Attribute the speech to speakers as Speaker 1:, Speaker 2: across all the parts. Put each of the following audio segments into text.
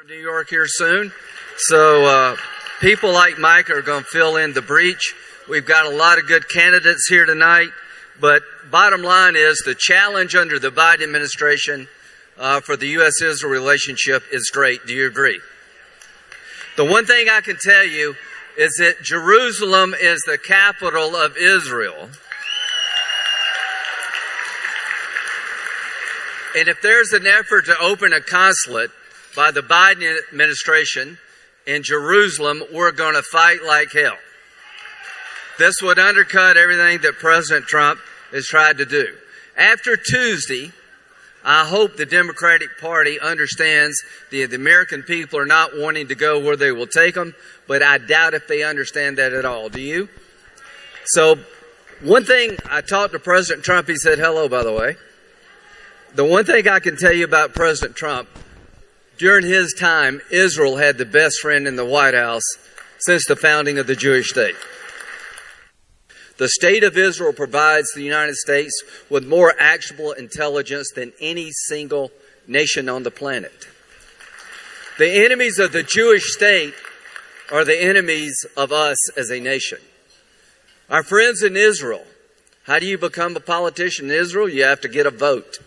Speaker 1: New York here soon. So people like Mike are going to fill in the breach. We've got a lot of good candidates here tonight. But bottom line is the challenge under the Biden administration for the U.S.-Israel relationship is great. Do you agree? The one thing I can tell you is that Jerusalem is the capital of Israel. And if there's an effort to open a consulate by the Biden administration in Jerusalem, we're going to fight like hell. This would undercut everything that President Trump has tried to do. After Tuesday, I hope the Democratic Party understands the American people are not wanting to go where they will take them, but I doubt if they understand that at all. Do you? So one thing, I talked to President Trump. He said hello, by the way. The one thing I can tell you about President Trump, during his time, Israel had the best friend in the White House since the founding of the Jewish state. The state of Israel provides the United States with more actionable intelligence than any single nation on the planet. The enemies of the Jewish state are the enemies of us as a nation. Our friends in Israel, how do you become a politician in Israel? You have to get a vote.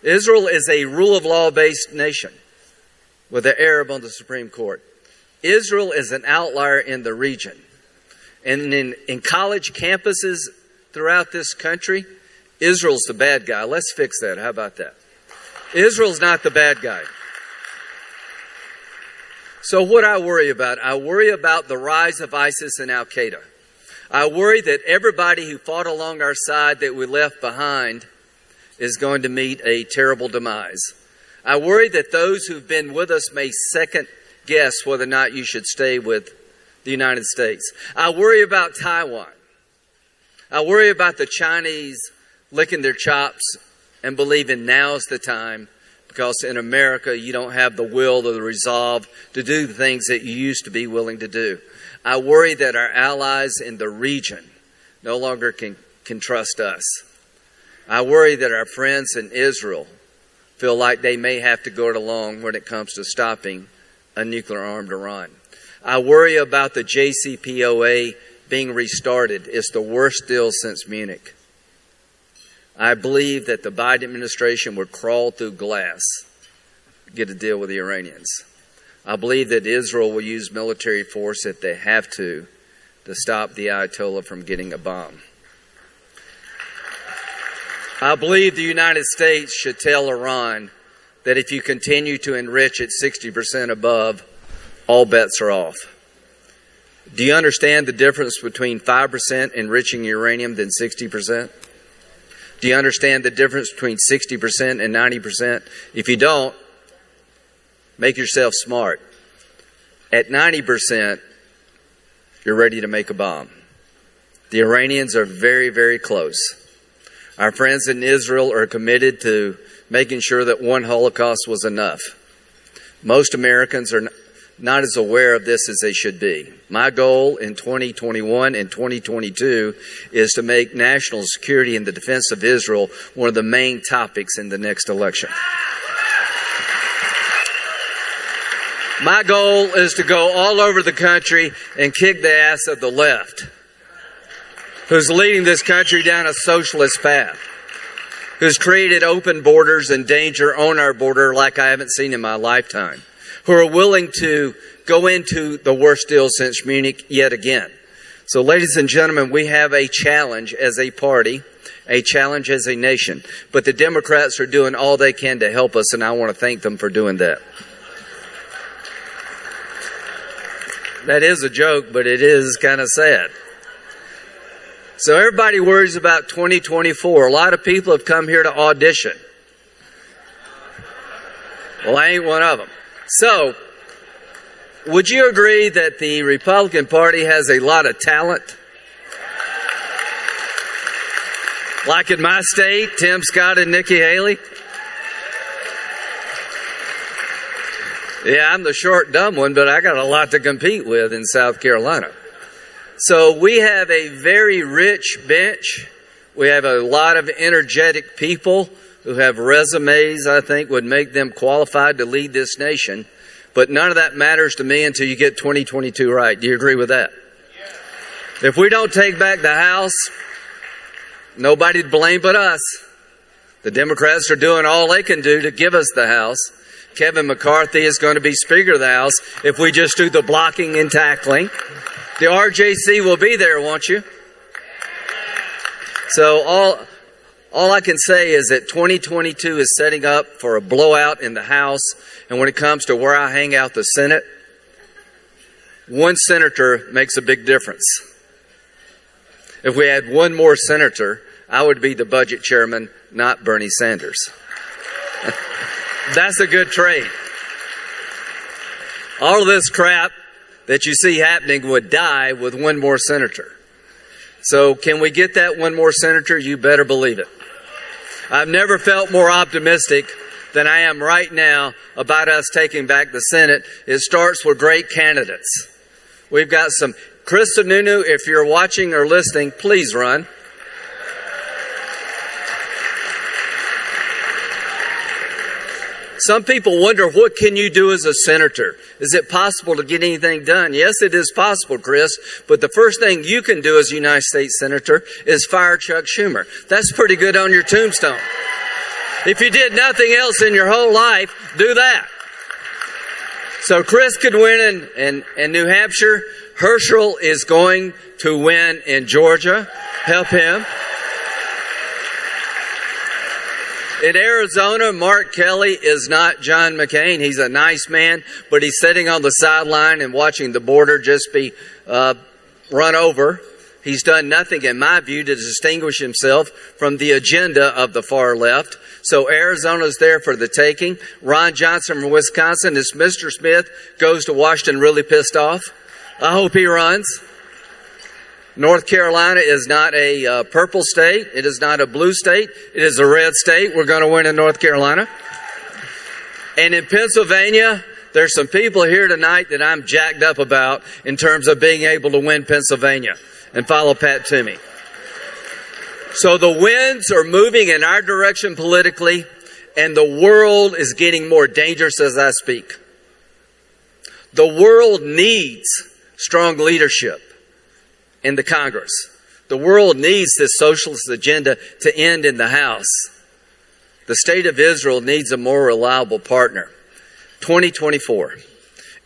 Speaker 1: Israel is a rule of law based nation with an Arab on the Supreme Court. Israel is an outlier in the region. And in college campuses throughout this country, Israel's the bad guy. Let's fix that. How about that? Israel's not the bad guy. So what I worry about? I worry about the rise of ISIS and Al-Qaeda. I worry that everybody who fought along our side that we left behind is going to meet a terrible demise. I worry that those who've been with us may second guess whether or not you should stay with the United States. I worry about Taiwan. I worry about the Chinese licking their chops and believing now's the time, because in America you don't have the will or the resolve to do the things that you used to be willing to do. I worry that our allies in the region no longer can trust us. I worry that our friends in Israel feel like they may have to go it alone when it comes to stopping a nuclear-armed Iran. I worry about the JCPOA being restarted. It's the worst deal since Munich. I believe that the Biden administration would crawl through glass to get a deal with the Iranians. I believe that Israel will use military force if they have to stop the Ayatollah from getting a bomb. I believe the United States should tell Iran that if you continue to enrich at 60% above, all bets are off. Do you understand the difference between 5% enriching uranium than 60%? Do you understand the difference between 60% and 90%? If you don't, make yourself smart. At 90%, you're ready to make a bomb. The Iranians are very, very close. Our friends in Israel are committed to making sure that one Holocaust was enough. Most Americans are not as aware of this as they should be. My goal in 2021 and 2022 is to make national security and the defense of Israel one of the main topics in the next election. My goal is to go all over the country and kick the ass of the left, who's leading this country down a socialist path, who's created open borders and danger on our border like I haven't seen in my lifetime, who are willing to go into the worst deal since Munich yet again. So, ladies and gentlemen, we have a challenge as a party, a challenge as a nation. But the Democrats are doing all they can to help us, and I want to thank them for doing that. That is a joke, but it is kind of sad. So everybody worries about 2024. A lot of people have come here to audition. Well, I ain't one of them. So, would you agree that the Republican Party has a lot of talent? Like in my state, Tim Scott and Nikki Haley? Yeah, I'm the short, dumb one, but I got a lot to compete with in South Carolina. So we have a very rich bench. We have a lot of energetic people who have resumes I think would make them qualified to lead this nation. But none of that matters to me until you get 2022 right. Do you agree with that? If we don't take back the House, nobody to blame but us. The Democrats are doing all they can do to give us the House. Kevin McCarthy is going to be Speaker of the House if we just do the blocking and tackling. The RJC will be there, won't you? So all I can say is that 2022 is setting up for a blowout in the House. And when it comes to where I hang out the Senate, one senator makes a big difference. If we had one more senator, I would be the budget chairman, not Bernie Sanders. That's a good trade. All of this crap that you see happening would die with one more senator. So can we get that one more senator? You better believe it. I've never felt more optimistic than I am right now about us taking back the Senate. It starts with great candidates. We've got some. Chris Sununu, if you're watching or listening, please run. Some people wonder, what can you do as a senator? Is it possible to get anything done? Yes, it is possible, Chris. But the first thing you can do as a United States Senator is fire Chuck Schumer. That's pretty good on your tombstone. If you did nothing else in your whole life, do that. So Chris could win in New Hampshire. Herschel is going to win in Georgia. Help him. In Arizona, Mark Kelly is not John McCain. He's a nice man, but he's sitting on the sideline and watching the border just be run over. He's done nothing, in my view, to distinguish himself from the agenda of the far left. So Arizona's there for the taking. Ron Johnson from Wisconsin, as Mr. Smith goes to Washington really pissed off. I hope he runs. North Carolina is not a purple state. It is not a blue state. It is a red state. We're going to win in North Carolina. And in Pennsylvania, there's some people here tonight that I'm jacked up about in terms of being able to win Pennsylvania. And follow Pat Toomey. So the winds are moving in our direction politically, and the world is getting more dangerous as I speak. The world needs strong leadership in the Congress. The world needs this socialist agenda to end in the House. The state of Israel needs a more reliable partner. 2024.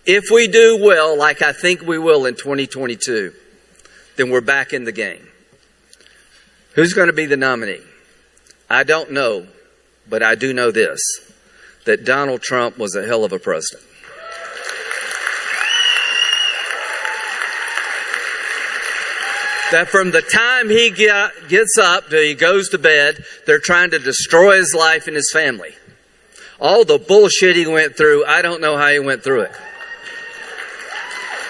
Speaker 1: If we do well, like I think we will in 2022, then we're back in the game. Who's going to be the nominee? I don't know, but I do know this, that Donald Trump was a hell of a president. That from the time he gets up till he goes to bed, they're trying to destroy his life and his family. All the bullshit he went through, I don't know how he went through it.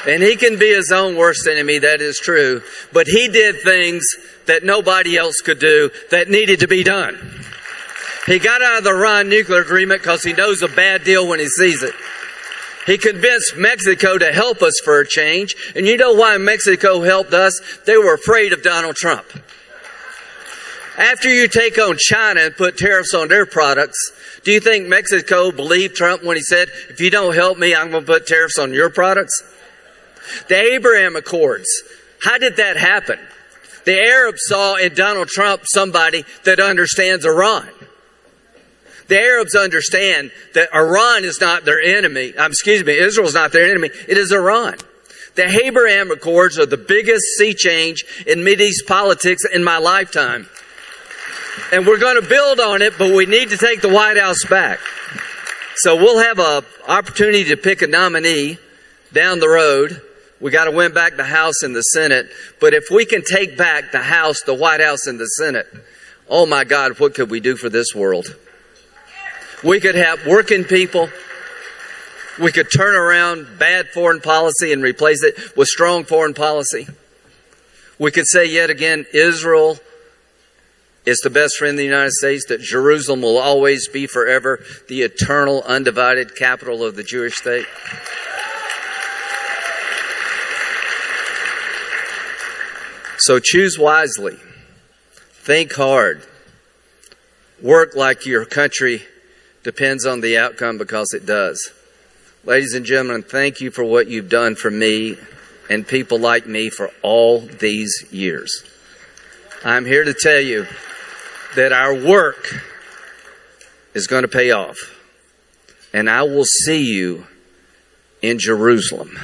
Speaker 1: And he can be his own worst enemy, that is true. But he did things that nobody else could do that needed to be done. He got out of the Iran nuclear agreement because he knows a bad deal when he sees it. He convinced Mexico to help us for a change. And you know why Mexico helped us? They were afraid of Donald Trump. After you take on China and put tariffs on their products, do you think Mexico believed Trump when he said, if you don't help me, I'm going to put tariffs on your products? The Abraham Accords, how did that happen? The Arabs saw in Donald Trump somebody that understands Iran. The Arabs understand that Iran is not their enemy. Israel is not their enemy. It is Iran. The Abraham Accords are the biggest sea change in Mideast politics in my lifetime. And we're going to build on it, but we need to take the White House back. So we'll have an opportunity to pick a nominee down the road. We got to win back the House and the Senate. But if we can take back the House, the White House, and the Senate, oh my God, what could we do for this world? We could have working people. We could turn around bad foreign policy and replace it with strong foreign policy. We could say yet again, Israel is the best friend of the United States, that Jerusalem will always be forever the eternal, undivided capital of the Jewish state. So choose wisely. Think hard. Work like your country depends on the outcome, because it does. Ladies and gentlemen, thank you for what you've done for me and people like me for all these years. I'm here to tell you that our work is going to pay off, and I will see you in Jerusalem.